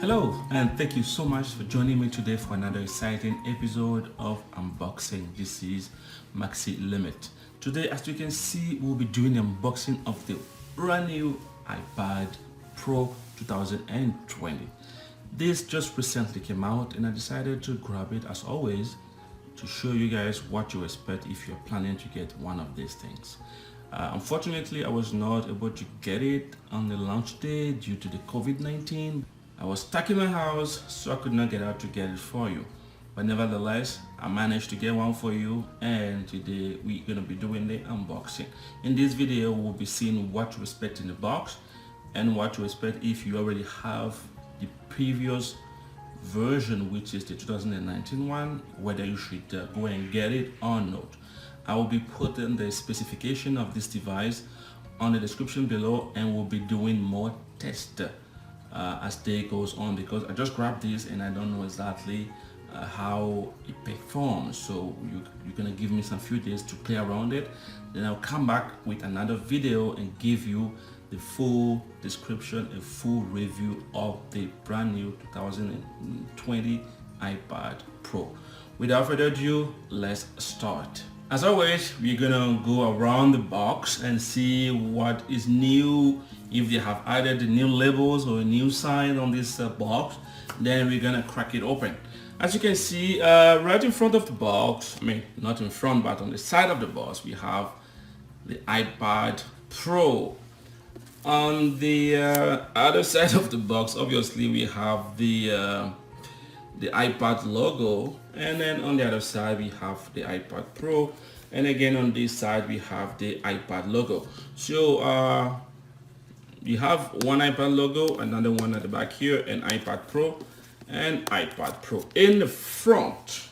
Hello, and thank you so much for joining me today for another exciting episode of unboxing. This is Maxi Limit. Today, as you can see, we'll be doing the unboxing of the brand new iPad Pro 2020. This just recently came out and I decided to grab it as always to show you guys what you expect if you're planning to get one of these things. Unfortunately, I was not able to get it on the launch day due to the COVID-19. I was stuck in my house, so I could not get out to get it for you. But nevertheless, I managed to get one for you, and today we're going to be doing the unboxing. In this video, we'll be seeing what to expect in the box and what to expect if you already have the previous version, which is the 2019 one, whether you should go and get it or not. I will be putting the specification of this device on the description below, and we'll be doing more tests as day goes on, because I just grabbed this and I don't know exactly how it performs. So you're gonna give me some few days to play around it, then I'll come back with another video and give you the full description, a full review of the brand new 2020 iPad Pro. Without further ado, let's start. As always, we're gonna go around the box and see what is new, if they have added the new labels or a new sign on this box. Then we're gonna crack it open. As you can see, right in front of the box, I mean not in front but on the side of the box, we have the iPad Pro. On the other side of the box, obviously we have the iPad logo, and then on the other side we have the iPad Pro, and again on this side we have the iPad logo. So you have one iPad logo, another one at the back here, an iPad Pro and iPad Pro. In the front,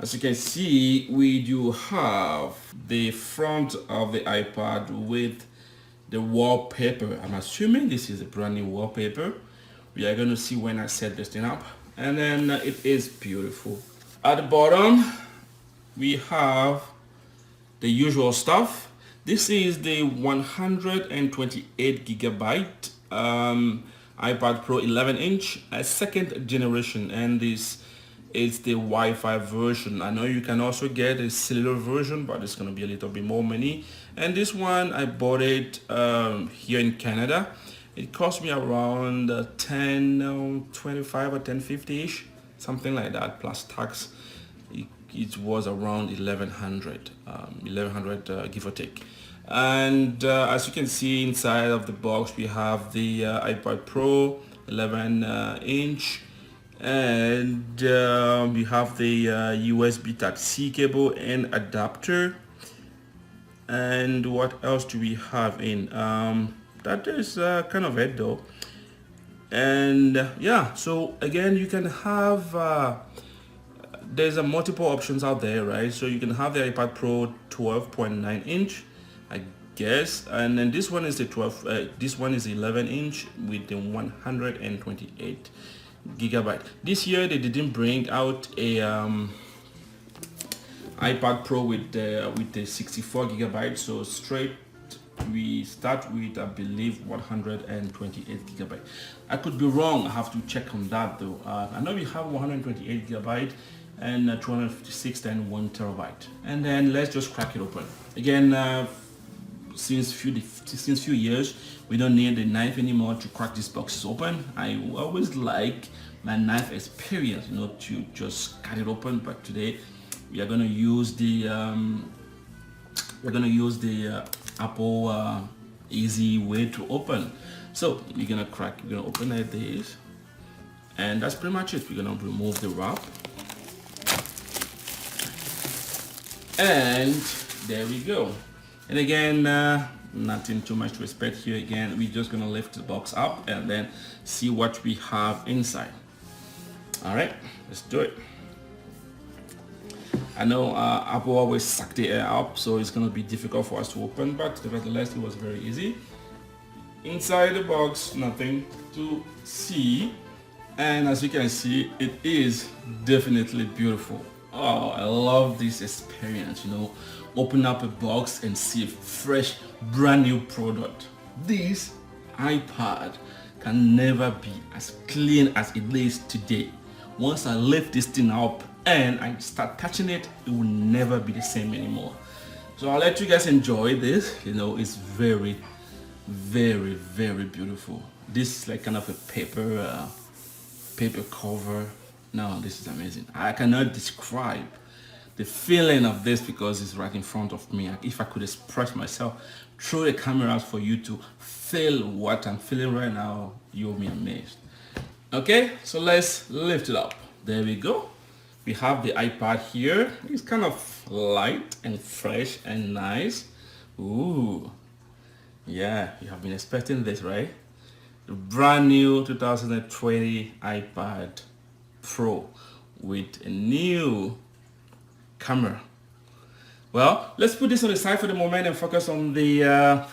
as you can see, we do have the front of the iPad with the wallpaper. I'm assuming this is a brand new wallpaper. We are going to see when I set this thing up, and then it is beautiful. At the bottom we have the usual stuff. This is the 128 gigabyte iPad Pro 11-inch, a second generation, and this is the Wi-Fi version. I know you can also get a cellular version, but it's going to be a little bit more money. And this one, I bought it here in Canada. It cost me around 10.25 or 10.50-ish, something like that, plus tax. It was around 1100 give or take. And as you can see, inside of the box we have the iPad Pro 11-inch, and we have the USB Type-C cable and adapter. And what else do we have in? That is kind of it though. And yeah, so again, you can have there's a multiple options out there, right? So you can have the iPad Pro 12.9-inch, I guess, and then this one is the 11-inch with the 128 gigabyte. This year they didn't bring out a iPad Pro with the 64 gigabyte, so straight we start with, I believe, 128 gigabyte. I could be wrong, I have to check on that though. I know we have 128 gigabyte and 256 and 1 terabyte. And then let's just crack it open. Again, since few years we don't need a knife anymore to crack these boxes open. I always like my knife experience, you know, to just cut it open, but today we are going to use the Apple easy way to open. So you're gonna open like this, and that's pretty much it. We're gonna remove the wrap, and there we go. And again, nothing too much to expect here. Again, we're just gonna lift the box up and then see what we have inside. All right, let's do it. I know Apple always suck the air up, so it's going to be difficult for us to open, but nevertheless it was very easy. Inside the box, nothing to see, and as you can see, it is definitely beautiful. Oh, I love this experience, you know, open up a box and see a fresh brand new product. This iPad can never be as clean as it is today. Once I lift this thing up and I start touching it, it will never be the same anymore. So I'll let you guys enjoy this. It's very, very, very beautiful. This is like kind of a paper cover. No, this is amazing. I cannot describe the feeling of this because it's right in front of me. If I could express myself through the cameras for you to feel what I'm feeling right now, you'll be amazed. Okay, so let's lift it up. There we go. We have the iPad here. It's kind of light and fresh and nice. Ooh, yeah, you have been expecting this, right? The brand new 2020 iPad Pro with a new camera. Well, let's put this on the side for the moment and focus on the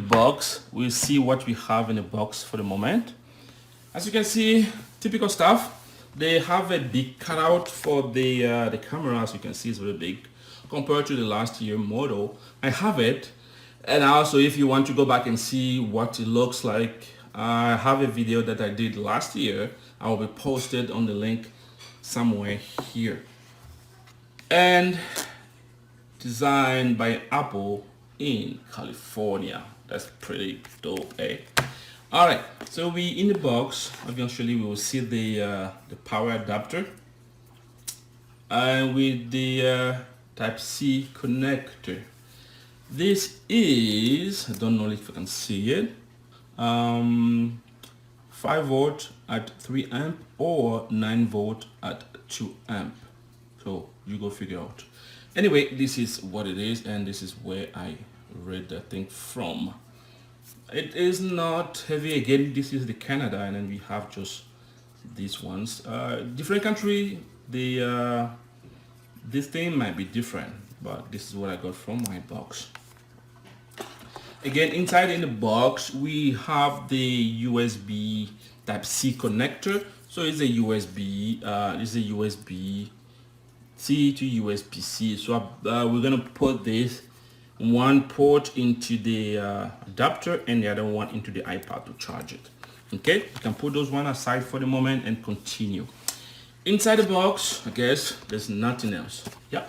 box. We'll see what we have in the box for the moment. As you can see, typical stuff. They have a big cutout for the camera. As you can see, it's very big compared to the last year model. I have it, and also if you want to go back and see what it looks like, I have a video that I did last year. I will be posted on the link somewhere here. And designed by Apple in California. That's pretty dope, eh? All right, so in the box, eventually we will see the power adapter and with the Type-C connector. This is, I don't know if you can see it, 5 volt at 3 amp or 9 volt at 2 amp. So you go figure out. Anyway, this is what it is, and this is where I read the thing from. It is not heavy. Again, this is the Canada, and then we have just these ones. Different country, this thing might be different, but this is what I got from my box. Again, inside in the box, we have the USB Type-C connector. So it's a USB. It's a USB-C to USB-C. So we're gonna put this one port into the adapter and the other one into the iPad to charge it. Okay, you can put those one aside for the moment and continue. Inside the box, I guess there's nothing else. Yeah,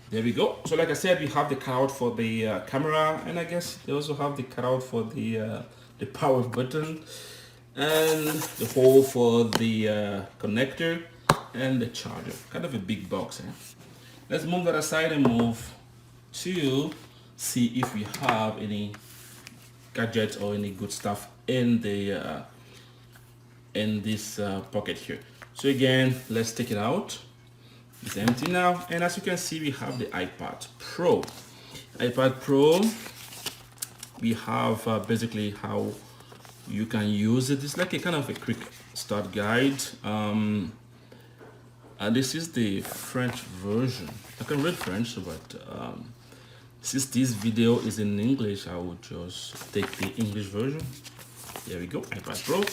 there we go. So like I said, we have the cutout for the camera, and I guess they also have the cutout for the power button and the hole for the connector and the charger. Kind of a big box, eh? Let's move that aside and move to see if we have any gadgets or any good stuff in the in this pocket here. So again, let's take it out. It's empty now, and as you can see, we have the iPad Pro. iPad Pro, we have basically how you can use it. It's like a kind of a quick start guide. And this is the French version. I can read French, but since this video is in English, I will just take the English version. There we go, iPad Pro.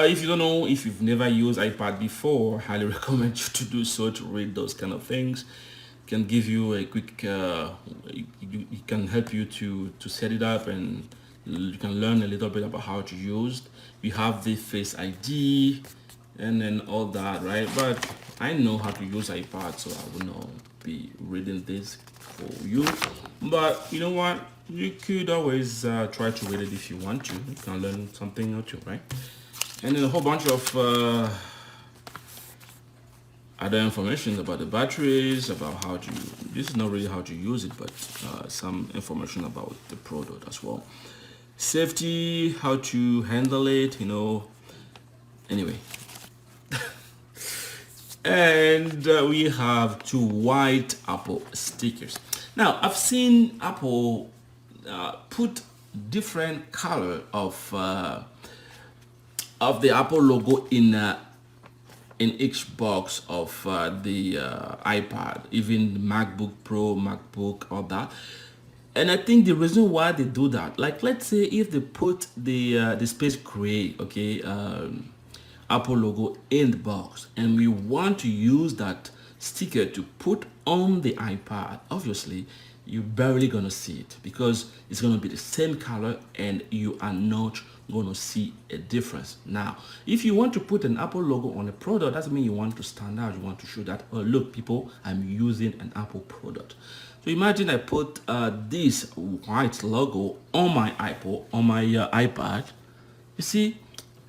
If you don't know, if you've never used iPad before, I highly recommend you to do so, to read those kind of things. It can give you a quick, it can help you to set it up, and you can learn a little bit about how to use it. We have the Face ID and then all that, right? But I know how to use iPad, so I will not be reading this for you. But you know what? You could always try to read it if you want to. You can learn something or two, right? And then a whole bunch of other information about the batteries, about how to, this is not really how to use it, but some information about the product as well. Safety, how to handle it, you know, anyway. And we have 2 white Apple stickers. Now, I've seen Apple put different color of the Apple logo in each box of the iPad, even the MacBook Pro, MacBook, all that. And I think the reason why they do that, like let's say if they put the Space Gray, okay, Apple logo in the box, and we want to use that sticker to put on the iPad, obviously you're barely gonna see it because it's gonna be the same color and you are not gonna see a difference. Now, if you want to put an Apple logo on a product, that means you want to stand out. You want to show that, oh look people, I'm using an Apple product. So imagine I put this white logo on my iPad. You see,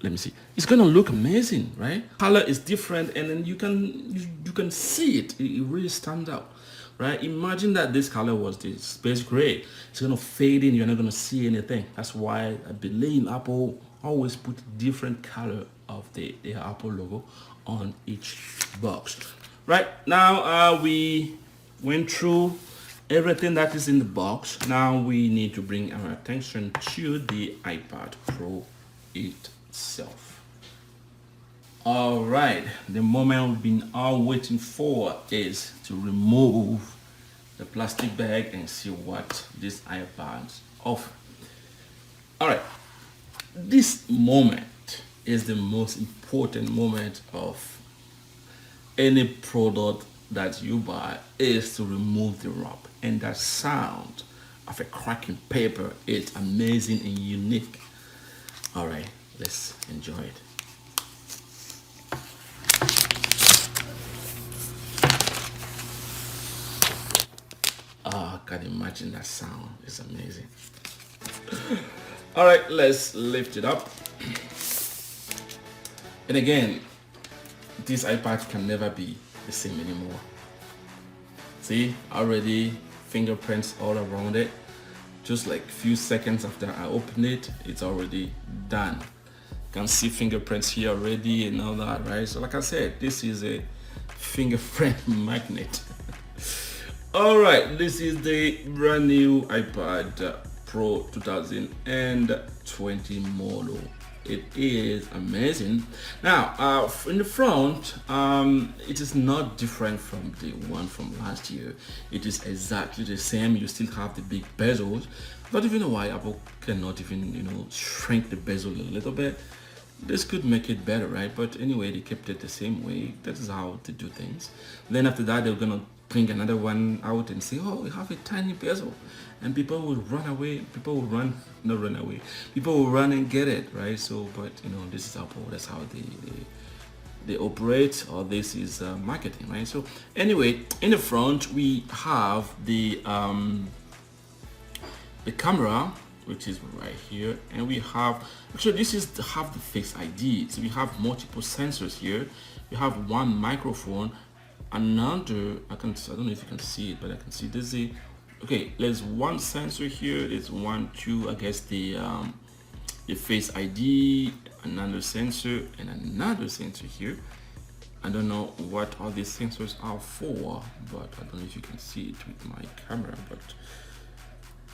let me see. It's gonna look amazing, right? Color is different, and then you can see it. It really stands out, right? Imagine that this color was the space gray. It's gonna fade in. You're not gonna see anything. That's why I believe Apple always put different color of the Apple logo on each box. Right now, we went through everything that is in the box. Now we need to bring our attention to the iPad Pro itself. All right, the moment we've been all waiting for is to remove the plastic bag and see what this iPad offer. All right, this moment is the most important moment of any product that you buy, is to remove the wrap, and that sound of a cracking paper is amazing and unique. All right, let's enjoy it. I can imagine that sound. It's amazing. All right, let's lift it up. And again, this iPad can never be the same anymore. See, already fingerprints all around it. Just like a few seconds after I open it, it's already done. You can see fingerprints here already and all that, right? So like I said, this is a fingerprint magnet. All right, this is the brand new iPad Pro 2020 model. It is amazing. Now, in the front, it is not different from the one from last year. It is exactly the same. You still have the big bezels, but even know why Apple cannot even, shrink the bezel a little bit. This could make it better, right? But anyway, they kept it the same way. That is how they do things. Then after that, they're gonna bring another one out and say, oh, we have a tiny bezel, and people will run away. People will not run away. People will run and get it, right? So, but this is Apple. That's how they operate, or this is marketing, right? So anyway, in the front we have the camera, which is right here, and we have, actually this is the Face ID. So we have multiple sensors here. We have one microphone, another, I don't know if you can see it, but I can see this is okay, there's one sensor here, there's 1, 2, I guess the Face ID, another sensor, and another sensor here. I don't know what all these sensors are for, but I don't know if you can see it with my camera, but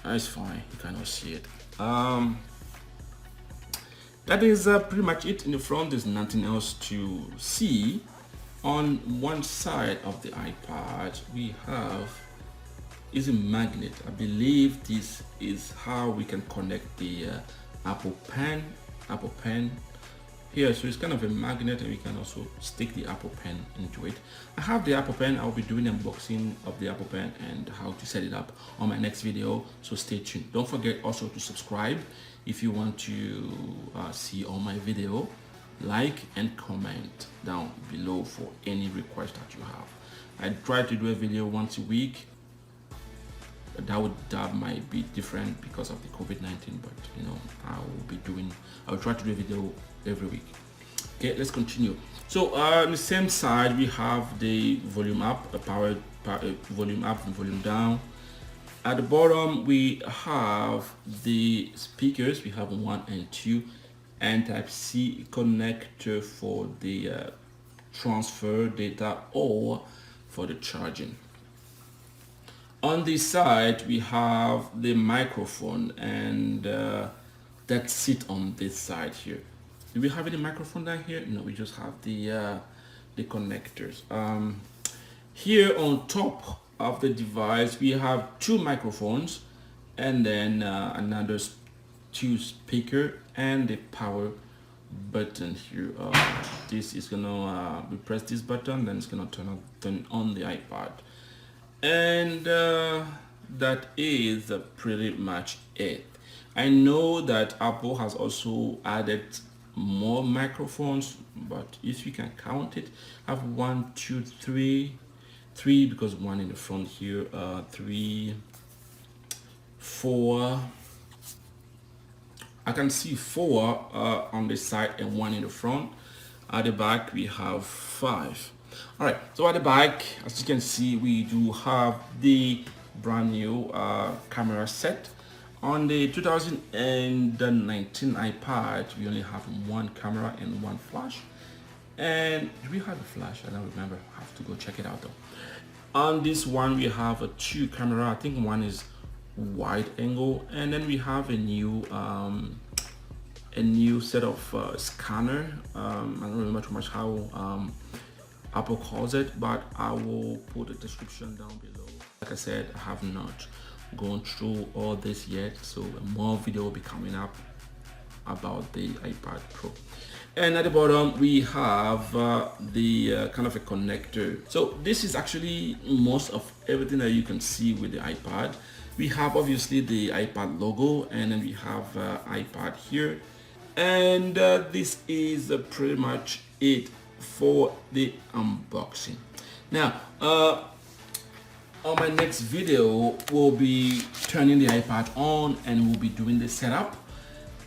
it's fine, you cannot see it. That is pretty much it. In the front, there's nothing else to see. On one side of the iPad, we have is a magnet. I believe this is how we can connect the Apple Pen here. So it's kind of a magnet, and we can also stick the Apple Pen into it. I have the Apple Pen. I'll be doing an unboxing of the Apple Pen and how to set it up on my next video, so stay tuned. Don't forget also to subscribe if you want to see all my video. Like and comment down below for any request that you have. I try to do a video once a week, but that might be different because of the COVID-19, but I'll try to do a video every week. Okay, let's continue. So on the same side, we have the volume up, volume up and volume down. At the bottom, we have the speakers. We have 1 and 2, and Type-C connector for the transfer data or for the charging. On this side, we have the microphone, and that sits on this side here. Do we have any microphone down here? No, we just have the connectors. Here on top of the device, we have 2 microphones, and then another 2 speaker, and the power button here. This is gonna we press this button, then it's gonna turn on the iPad, and that is pretty much it. I know that Apple has also added more microphones, but if you can count it, I have 1, 2, 3, 3 because one in the front here, 3, 4. I can see 4 on the side and 1 in the front. At the back we have 5. All right, so at the back, as you can see, we do have the brand new camera set. On the 2019 iPad, we only have 1 camera and 1 flash. And do we have a flash? I don't remember. I have to go check it out though. On this one, we have a 2 camera. I think one is wide angle, and then we have a new set of scanner. I don't remember too much how Apple calls it, but I will put a description down below. Like I said, I have not gone through all this yet, so more video will be coming up about the iPad Pro. And at the bottom we have the kind of a connector. So this is actually most of everything that you can see with the iPad. We have obviously the iPad logo, and then we have iPad here, and this is pretty much it for the unboxing. Now on my next video we'll be turning the iPad on and we'll be doing the setup,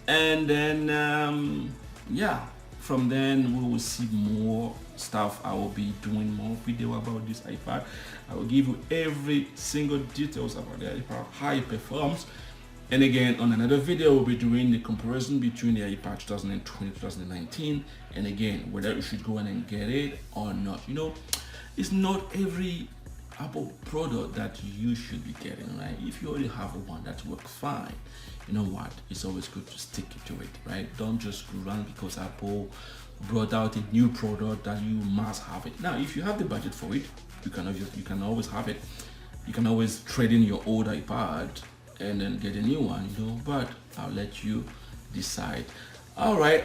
and then yeah, from then we will see more stuff. I will be doing more video about this iPad. I will give you every single details about the iPad, how it performs. And again, on another video we'll be doing the comparison between the iPad 2020 2019, and again whether you should go in and get it or not. You know, it's not every Apple product that you should be getting, right? If you already have one that works fine, you know what, it's always good to stick to it, right? Don't just run because Apple brought out a new product that you must have it. Now if you have the budget for it, you can always have it. You can always trade in your old iPad and then get a new one, you know, but I'll let you decide. All right,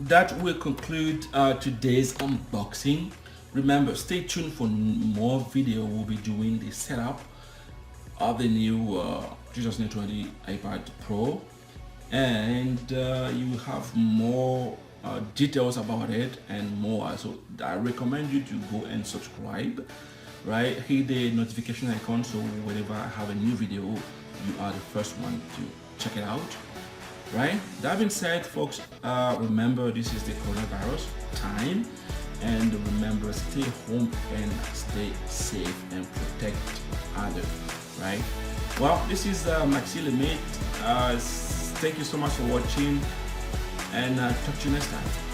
that will conclude today's unboxing. Remember, stay tuned for more video. We'll be doing the setup of the new 2020 iPad Pro, and you will have more details about it and more. So I recommend you to go and subscribe, right? Hit the notification icon so whenever I have a new video, you are the first one to check it out, right? That being said, folks, remember this is the coronavirus time, and remember, stay home and stay safe and protect others, right? Well, this is Maxi Limit. Thank you so much for watching, and talk to you next time.